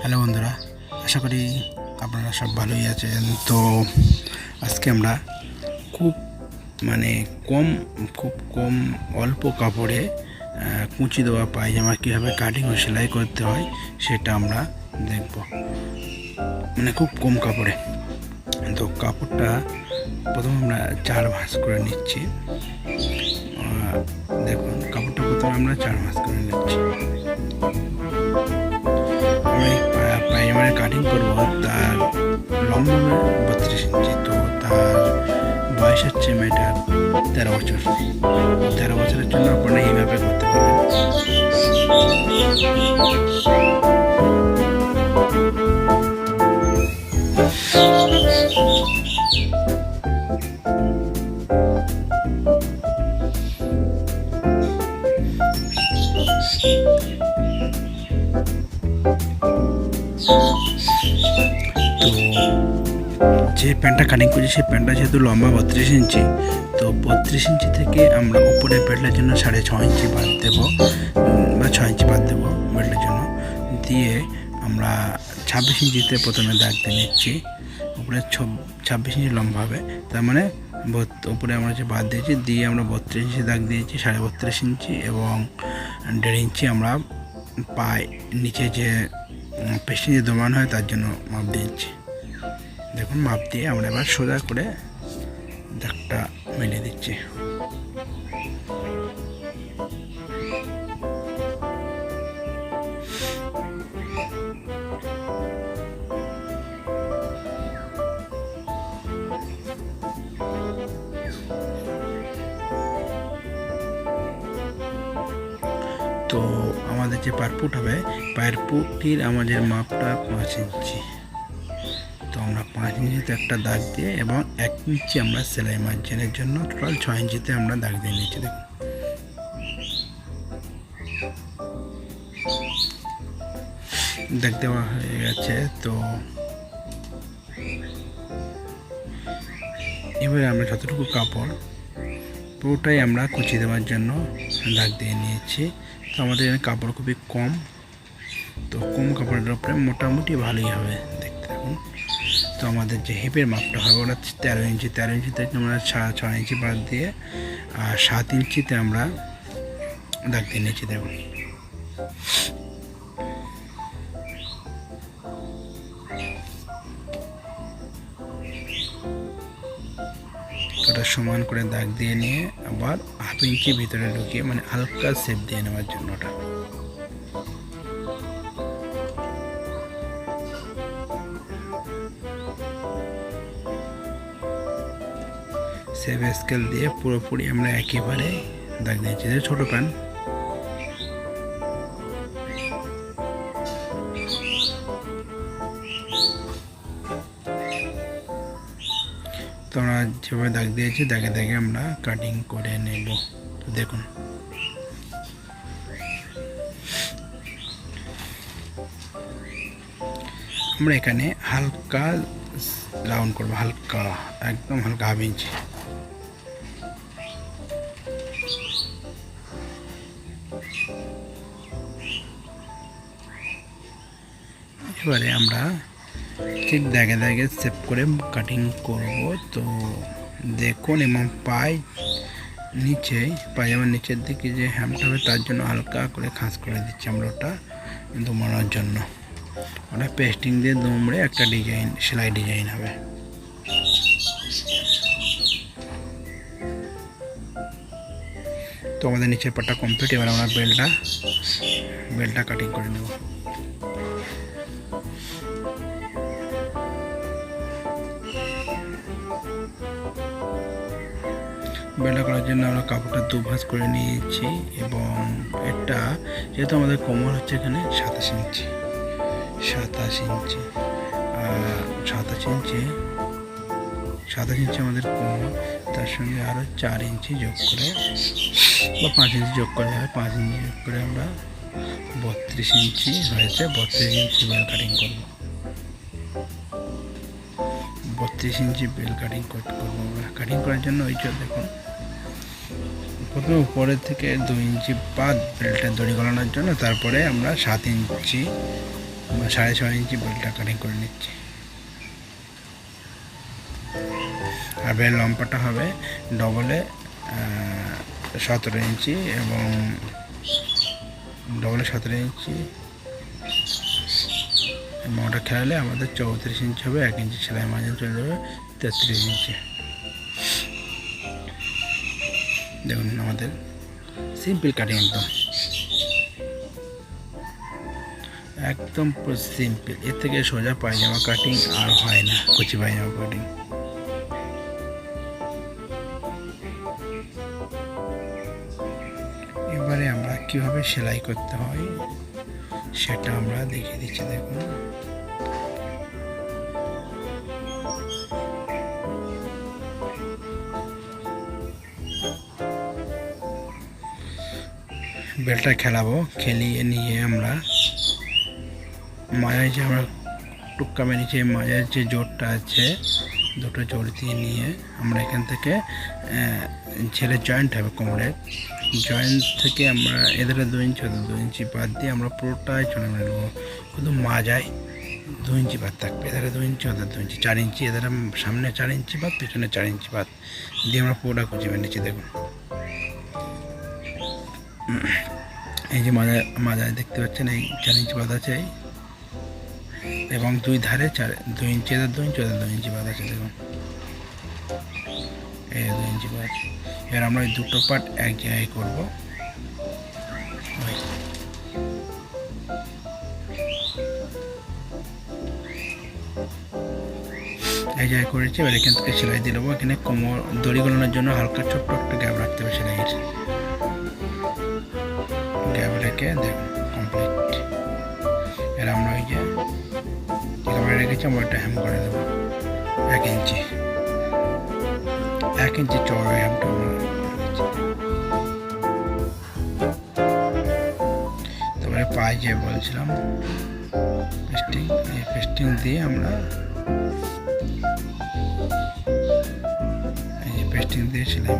Hello বন্ধুরা, আশা করি আপনারা সব ভালোই আছেন। তো আজকে আমরা খুব মানে খুব কম অল্প কাপড়ে কুঁচি দেওয়া পায়জামা কীভাবে কাটিং ও সেলাই করতে হয় সেটা আমরা দেখব। খুব কম কাপড়ে। তো কাপড়টা প্রথমে আমরা 4 ভাঁজ করে নিচ্ছি। দেখুন, কাপড়টা প্রথমে আমরা 4 ভাঁজ করে নিচ্ছি। আমি পায়জামার কাটিং করব, তার লম্বা 32 ইঞ্চি। তো তার বয়স হচ্ছে মেয়েটার 13 বছর। 13 বছরের জন্য আপনারা এইভাবে করতে পারবেন। তো যে প্যান্টটা কাটিং করছি সেই প্যান্টটা যেহেতু লম্বা 32 ইঞ্চি, তো 32 ইঞ্চি থেকে আমরা উপরে বেল্টের জন্য 6.5 ইঞ্চি বাদ দেবো, বা 6 ইঞ্চি বাদ দেবো বেল্টের জন্য। দিয়ে আমরা 26 ইঞ্চিতে প্রথমে দাগ দিয়ে নিচ্ছি। উপরে 26 ইঞ্চি লম্বা হবে, তার মানে উপরে আমরা যে বাদ দিয়েছি দিয়ে আমরা 32 ইঞ্চি দাগ দিয়েছি, 32.5 ইঞ্চি এবং 1.5 ইঞ্চি আমরা পায়ে নিচে যে পেস্টিং যে দোমান হয় তার জন্য মাপ দিয়েছি। দেখুন, মাপ দিয়ে আমরা এবার সোজা করে দাগটা মিলিয়ে দিচ্ছি। তো আমাদের যে পায়ের হবে, পায়ের পুটির আমাদের মাপটা 5 ইঞ্চি। তো আমরা 5 ইঞ্চিতে একটা দাগ দিয়ে এবং 1 ইঞ্চি আমরা সেলাই মার্জিনের জন্য টোটাল 6 ইঞ্চিতে আমরা দাগ দিয়ে নিচ্ছি। দেখুন, দাগ দেওয়া হয়ে গেছে। তো এবারে আমরা যতটুকু কাপড় পুরোটাই আমরা কুচি দেওয়ার জন্য দাগ দিয়ে নিয়েছি। তো আমাদের এখানে কাপড় খুবই কম, তো কম কাপড়ের উপরে মোটামুটি ভালোই হবে দেখতে। দেখুন, তো আমাদের যে হিপের মাপটা হবে ওটা 13 ইঞ্চি। 13 ইঞ্চি থেকে আমরা 6 ইঞ্চি বাদ দিয়ে আর 7 ইঞ্চিতে আমরা দাগ দিয়ে নিয়েছি। দেখুন, ওটা সমান করে দাগ দিয়ে নিয়ে আবার 1/2 ইঞ্চি ভিতরে ঢুকিয়ে হালকা শেপ দিয়ে নেওয়ার জন্য ওটা। সেভ স্কেল দিয়ে পুরোপুরি আমরা একেবারে দাগ দিয়েছি। ছোটো প্যান, তো আমরা যেভাবে দাগ দিয়েছি দাগে দাগে আমরা কাটিং করে নেব। তো দেখুন, আমরা এখানে হালকা রাউন্ড করবো, হালকা, একদম হালকা 1/2 ইঞ্চি। এবারে আমরা ঠিক দাগে দাগে সেভ করে কাটিং করব। তো দেখুন, এবং পায়জামার নিচের দিকে যে হ্যামটা হবে তার জন্য হালকা করে খাঁজ করে দিচ্ছি আমরা, ওটা দুমানোর জন্য। ওটা পেস্টিং দিয়ে দুমড়ে একটা ডিজাইন, সেলাই ডিজাইন হবে। তো আমাদের নিচের পাটটা কমপ্লিট। এবার আমরা বেল্টটা কাটিং করে নেব। বেল্টটা করার জন্য আমরা কাপড়টা 2 ভাঁজ করে নিয়েছি এবং এটা যেহেতু আমাদের কোমর হচ্ছে এখানে 27 ইঞ্চি, 27 ইঞ্চি আমাদের কোমর, তার সঙ্গে আরও 4 ইঞ্চি যোগ করে বা 5 ইঞ্চি যোগ করে 5 ইঞ্চি যোগ করে আমরা 32 ইঞ্চি হয়েছে। 32 ইঞ্চি বেল কাটিং করব। 32 ইঞ্চি বেল কাটিং করবো। কাটিং করার জন্য ওই যে দেখুন প্রথমে উপরের থেকে 2 ইঞ্চি বাদ বেল্টের দড়ি গলানোর জন্য, তারপরে আমরা 7 ইঞ্চি বা 6.5 ইঞ্চি বেল্টটা কাটিং করে নিচ্ছি। আর বেল লম্বাটা হবে ডবলে 17 ইঞ্চি এবং ডবলে 17 ইঞ্চি এবং ওটা খেলালে আমাদের 34 ইঞ্চি হবে। 1 ইঞ্চি সেলাই মাঝে চলে যাবে 33 ইঞ্চি। দেখুন আমাদের সিম্পল কাটিং, একদম পুরো সিম্পল। এর থেকে সোজা পায়জামা কাটিং আর হয় না, কুচি পায়জামা কাটিং। এবারে আমরা কিভাবে সেলাই করতে হয় সেটা আমরা দেখিয়ে দিচ্ছি। দেখুন বেলটা খেলাবো, খেলিয়ে নিয়ে আমরা মাজায় যে আমরা টুক্কা মেরেছি, মাজার যে জোরটা আছে দুটো জোর দিয়ে নিয়ে আমরা এখান থেকে ছেলে জয়েন্ট হবে কোমরের জয়েন্ট থেকে আমরা এদের 2 ইঞ্চি 2 ইঞ্চি বাদ দিয়ে আমরা পুরোটাই চলে নেবো। শুধু মাজায় 2 ইঞ্চি বাদ থাকবে, এদের 2 ইঞ্চি 2 ইঞ্চি 4 ইঞ্চি, এদের সামনে 4 ইঞ্চি বাদ, পিছনে 4 ইঞ্চি বাদ দিয়ে আমরা পুরোটা কুচি মেরেছি। দেখুন এই যে মাজায় দেখতে পাচ্ছেন এই 4 ইঞ্চি বাদ আছে, এবং 2 ধারে 2 ইঞ্চি, এদের 2 ইঞ্চি 2 ইঞ্চি বাদ আছে। দেখুন এই 2 ইঞ্চি বাদ। এবার আমরা এই দুটো পার্ট এক জায়গায় করবো। এই জায়গায় করেছি, এবার এখান থেকে সেলাই দিয়ে দেবো। এখানে কোমর দড়ি গলানোর জন্য হালকা ছোট্ট একটা গ্যাপ রাখতে হবে, সেলাইয়ের গ্যাপ রেখে দেখুন কমপ্লিট। এর আমরা ওই যে একেবারে রেখেছি, আমরা একটা হ্যাম করে দেবো 1 ইঞ্চি 1 ইঞ্চি চওড়া হ্যামটা আমরা। তারপরে পায়ে যে বলছিলাম পেস্টিং, এই পেস্টিং দিয়ে আমরা এই পেস্টিং দিয়ে সেলাই